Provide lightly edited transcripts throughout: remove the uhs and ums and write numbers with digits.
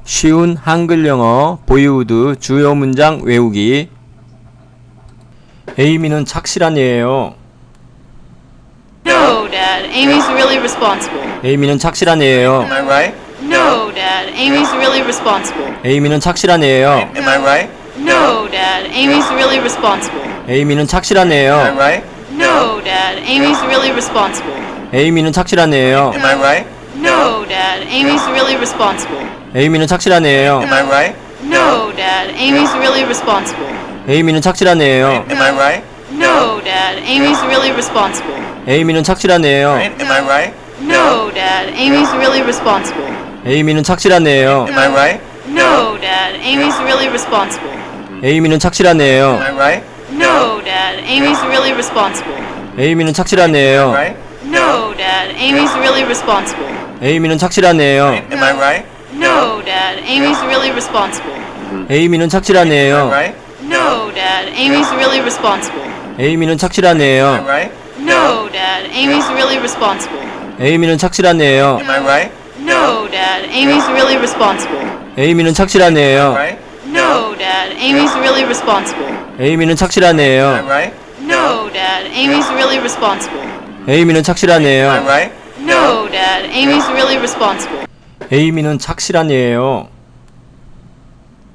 쉬운 한글 영어 보이우드 주요 문장 외우기. 에이미는 착실한 애예요. No, Dad. Amy's really responsible. 에이미는 착실한 애예요. Am I right? No, Dad. Amy's really responsible. 에이미는 착실한 애예요. Am I right? No, Dad. Amy's really responsible. 에이미는 착실한 Am I 애예요. right? No, Dad. Amy's really responsible. 에이미는 착실한 애예요. Am I right? No, Dad. Amy's really responsible. 에이미는 착실한 애예요. Am I right? No, Dad. Amy's really responsible. 에이미는 착실한 애예요. Am I right? No, Dad. Amy's really responsible. 에이미는 착실한 애예요. Right? Am I right? No, Dad. Amy's really responsible. 에이미는 착실한 애예요. Am I right? No, Dad. Amy's really responsible. 에이미는 착실한 애예요. Am I right? No, Dad. Amy's really responsible. 에이미는 착실한 애예요. Right? No, Dad. Amy's really responsible. 에이미는 착실한 애예요. Am I right? No, Dad. Amy's really responsible. 에이미는 착실한 애예요. Right? No, Dad. Amy's really responsible. 에이미는 착실한 애예요. Right? No, Dad. Amy's really responsible. 에이미는 착실한 애예요. Am I right? No, Dad. Amy's really responsible. 에이미는 착실한 애예요. Right? No, Dad. Amy's really responsible. 에이미는 착실한 애예요. Right? No, Dad. Amy's really responsible. 에이미는 착실한 애예요. Right? No, Dad. Amy's really responsible. 에이미는 착실한 애예요.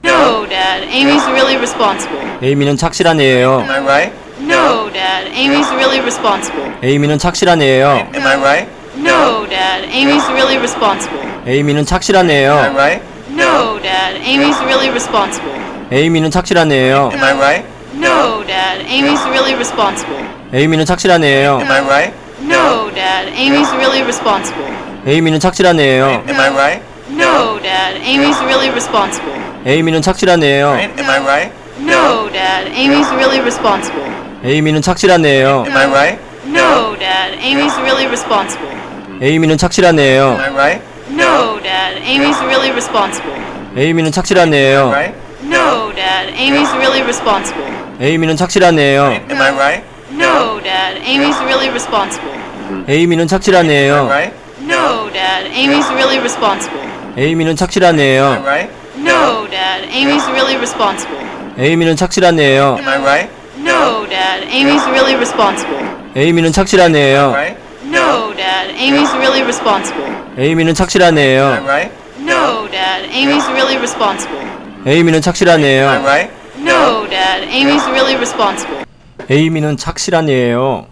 No, Dad. Amy's really responsible. 에이미는 착실한 애예요. Am I right? No, Dad. Amy's really responsible. 에이미는 착실한 애예요. Am I right? No, Dad. Amy's really responsible. 에이미는 착실한 Am I 애예요. right? No, Dad. Amy's really responsible. 에이미는 착실한 애예요. Am I right? No, Dad. Amy's really responsible. 에이미는 착실한 애예요. Am I right? No, Dad. Amy's really responsible. 에이미는 착실한 애예요. Am I right? No, Dad. Amy's really responsible. 에이미는 착실한 애예요. Right? Am I right? No, Dad. Amy's really responsible. 에이미는 착실한 애예요. Am I right? No, Dad. Amy's really responsible. 에이미는 착실한 애예요. Am I right? No, Dad. Amy's really responsible. 에이미는 착실한 애예요. Right? No, Dad. Amy's really responsible. 에이미는 착실한 애예요. Am I right? No, Dad. Amy's really responsible. 에이미는 착실한 애예요. Right? No, Dad. Amy's really responsible. 에이미는 착실한 애예요. Right? No, Dad. Amy's really responsible. 에이미는 착실한 애예요. Am I right? No, Dad. Amy's really responsible. 에이미는 착실한 애예요. Right? No, Dad. Amy's really responsible. 에이미는 착실한 애예요. Right? No, Dad. Amy's really responsible. 에이미는 착실한 애예요. Right? No, Dad. Amy's really responsible. 에이미는 착실한 애예요.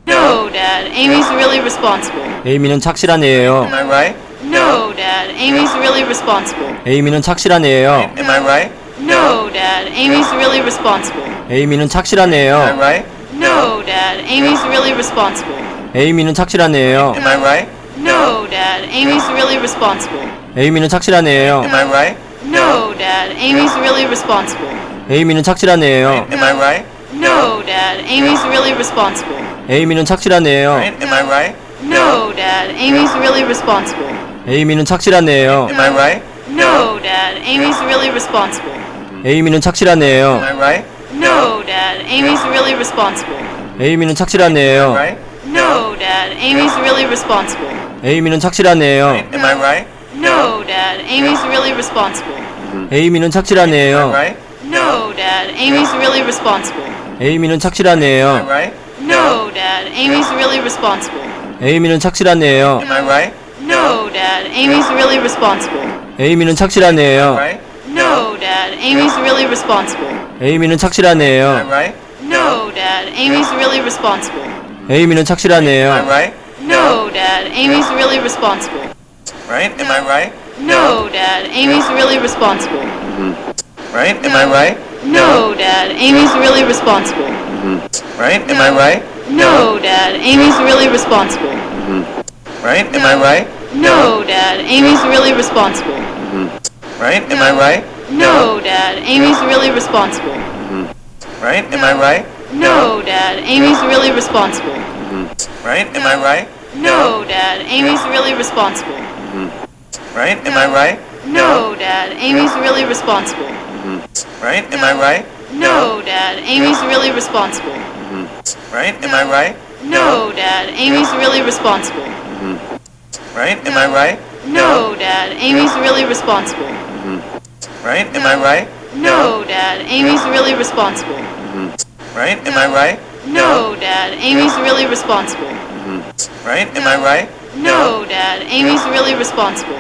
No, Dad. Amy's really responsible. 에이미는 착실한 애예요. Am I right? No, Dad. Amy's really responsible. 에이미는 착실한 애예요. Am I right? No, Dad. Amy's really responsible. 에이미는 착실한 Am I 애예요. right? No, Dad. Amy's really responsible. 에이미는 착실한 애예요. Am I right? No, Dad. Amy's really responsible. 에이미는 착실한 애예요. Am I right? No, Dad. Amy's really responsible. 에이미는 착실한 애예요. Am I right? No, Dad. Amy's really responsible. 에이미는 착실한 애예요. Am I right? No, Dad. Amy's really responsible. 에이미는 착실한 애예요. Am I right? No, Dad. Amy's really responsible. 에이미는 착실한 애예요. Am I right? No, Dad. Amy's really responsible. 에이미는 착실한 애예요. Right? No, Dad. Amy's really responsible. 에이미는 착실한 애예요. Am I right? No, Dad. Amy's really responsible. 에이미는 착실한 애예요. Right? No, Dad. Amy's really responsible. 에이미는 착실한 애예요. Right? No, Dad. Amy's really responsible. 에이미는 착실한 애예요. Am I right? No, Dad. Amy's really responsible. 에이미는 착실한 애예요. Right? No, Dad. Amy's really responsible. 에이미는 착실한 애예요. Right? No, Dad. Amy's really responsible. 에이미는 착실한 애예요. Right? No, Dad. Amy's really responsible. Right? Am I right? No, Dad. Amy's really responsible. Right? Am I right? No, Dad. Amy's really responsible. Right? Am I right? No, Dad. Amy's really responsible. Right? Am I right? No, Dad. Amy's really responsible. Right? Am I right? No, Dad. Amy's really responsible. Right? Am I right? No, Dad. Amy's really responsible. Right? Am I right? No, Dad. Amy's really responsible. Right? Am I right? No, Dad. Amy's really responsible. Right? Am I right? No, Dad. Amy's really responsible. Right? Am I right? No, Dad. Amy's really responsible. Right? Am I right? No, Dad. Amy's really responsible. Right? Am I right? No, Dad. Amy's really responsible. Right? Am I right? No, Dad. Amy's really responsible. Right? Am I right? No, Dad. Amy's really responsible.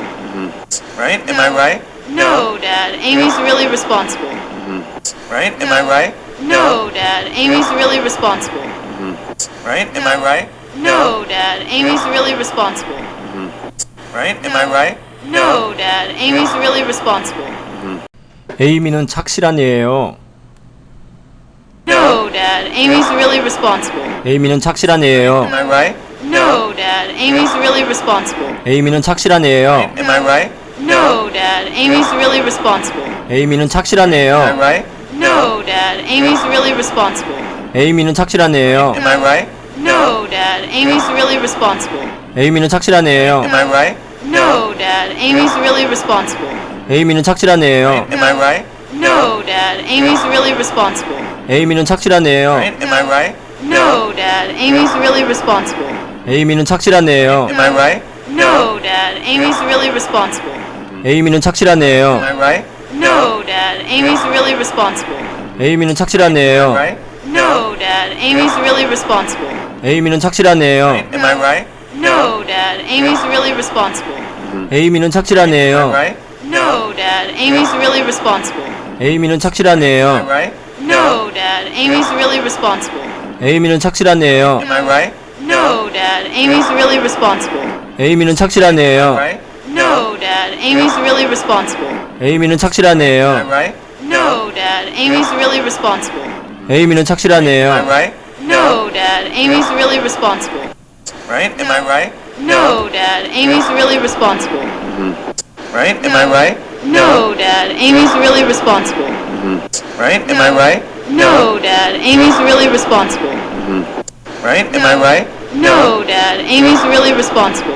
Right? Am I right? No, Dad. Amy's really responsible. Right? Am I right? No, Dad. Amy's really responsible. Right? Am I right? No, Dad. Amy's really responsible. Right? Am I right? No, Dad. Amy's really responsible. 에이미는 착실한 애예요. No, Dad. Amy's really responsible. 에이미는 착실한 애예요. Am I right? No, Dad. Amy's really responsible. 에이미는 착실한 애예요. Am I right? No, Dad. Amy's really responsible. 에이미는 착실한 Am I 애예요. right? No, Dad. Amy's really responsible. 에이미는 착실한 애예요. Am I right? No, Dad. Amy's really responsible. 에이미는 착실한 애예요. Am I right? No, Dad. Amy's really responsible. 에이미는 착실한 애예요. Am I right? No, Dad. Amy's really responsible. 에이미는 착실한 애예요. Right? Am I right? No, Dad. Amy's really responsible. 에이미는 착실한 애예요. Am I right? No, Dad. Amy's really responsible. 에이미는 착실한 Am 애예요. I right? No, Dad. Amy's really responsible. 에이미는 착실한 애예요. Right? No, Dad. Amy's really responsible. 에이미는 착실한 애예요. Am I right? No, Dad. Amy's really responsible. 에이미는 착실한 애예요. Right? No, Dad. Amy's really responsible. 에이미는 착실한 애예요. Right? No, Dad. Amy's really responsible. 에이미는 착실한 애예요. Am I right? No, Dad. Amy's really responsible. 에이미는 착실한 애예요. Right? No, Dad. Amy's really responsible. 에이미는 착실한 Am I 애예요. right? No, Dad. Amy's really responsible. 에이미는 착실한 Am I 애예요. right? No, Dad. Amy's really responsible. Right? Am I right? No, Dad. Amy's really responsible. Right? Am I right? No, Dad. Amy's really responsible. Right? Am I right? No, Dad. Amy's really responsible. Right? Am I right? No, Dad. Amy's really responsible.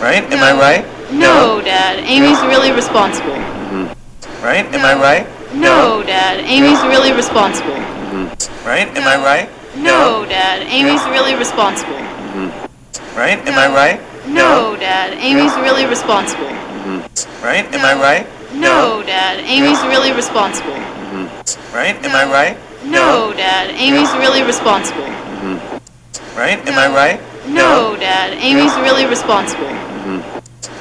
Right? Am I right? No, Dad. Amy's really responsible. Right? Am I right? No, Dad. Amy's really responsible. Right? Am I right? No, Dad. Amy's really responsible. Right? Am I right? No, Dad. Amy's really responsible. Right? Am I right? No, Dad. Amy's really responsible. Right? Am I right? No, Dad. Amy's really responsible. Right? Am I right? No, Dad. Amy's really responsible.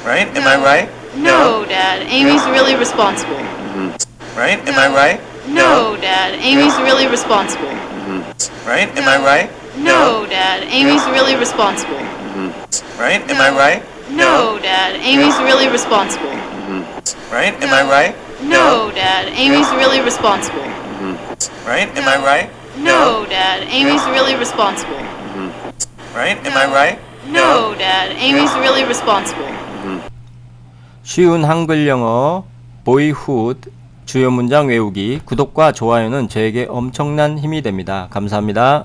Right? Am I right? No, Dad. Amy's really responsible. Right? Am I right? No, Dad. Amy's really responsible. Right? Am I right? No, Dad. Amy's really responsible. Right? Am I right? No, Dad. Amy's really responsible. Right? Am I right? No, Dad. Amy's really responsible. Right? Am I right? No, Dad. Amy's really responsible. Right? Am I right? No, Dad. Amy's really responsible. 쉬운 한글 영어 보이훗 주요 문장 외우기 구독과 좋아요는 저에게 엄청난 힘이 됩니다. 감사합니다.